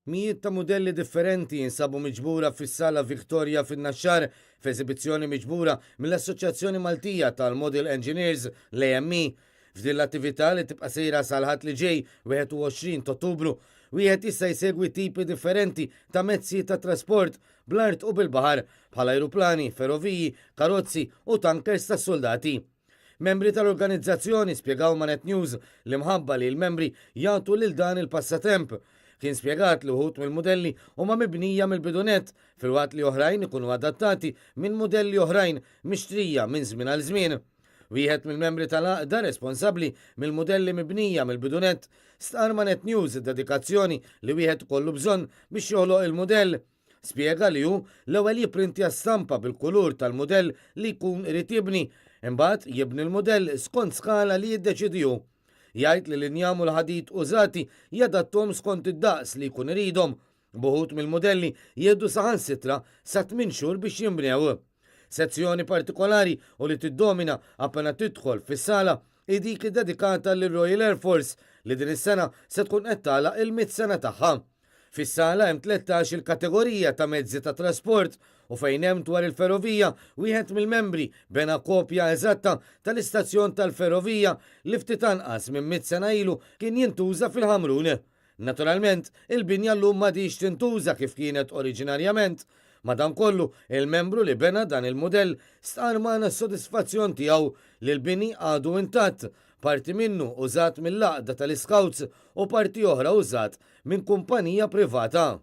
Mijiet ta' modelli differenti jinsabu miġbura fis-Sala Victoria fin-Naxxar f'eżibizzjoni miġbura mill-Assoċjazzjoni Maltija tal-Model Engineers l-AME. F'din l-attività li tibqa' sejra sal-ħadd li ġej 21 ta' Ottubru wieħed jista' jsegwi tipi differenti ta' mezzi ta' trasport bl-art u bil-baħar bħal ajruplani, ferroviji, karozzi u tankers tas soldati. Membri tal-organizzazzjoni spjegaw ma' Net News li mħabba li l-membri jagħtu lil dan il-passatemp. Kien spjegat li uħut mill-modelli huma mibnija mill-bidunet fil-waqt li oħrajn ikunu adattati minn modelli oħrajn mixtrija minn żmien għal żmien. Wieħed mill-membri tal-għaqda responsabbli mill-modelli mibnija mill-bidunet star ma' Net News id-dedikazzjoni li wieħed kollu bżonn biex joħloq il-modell. Spjega li hu l-ewwel jipprintja stampa bil-kulur tal-modell li jkun irid jibni, imbagħad jibni l-modell skont skala li jiddeċidi hu. Jgħid li l-injam u l-ħadid użati jadattom skont id-daqs li jkun iridhom. Buħut mill-modelli jieħdu saħansitra sa 8 xhur biex jinbnew. Sezzjoni partikolari u li tiddomina appena tidħol fis-sala dik dedikata lir-Royal Air Force li din is-sena se tkun qed tagħlaq il-100 sena tagħha. Fis-sala hemm 13 il-kategorija ta' mezzi ta' trasport u fejn hemm dwar il-ferrovija wieħed mill-membri bena kopja eżatta tal-istazzjon tal-ferrovija li ftit anqas minn 100 sena ilu kien jintuża fil-Ħamrun. Naturalment, il-binja llum m'għadix tintuża kif kienet oriġinarjament. Madankollu, il-membru li bena dan il-modell star magħna s-sodisfazzjon tiegħu li l-bini għadu intatt. Parti minnu użat mill-laqda tal-Scouts u parti oħra użat minn kumpanija privata.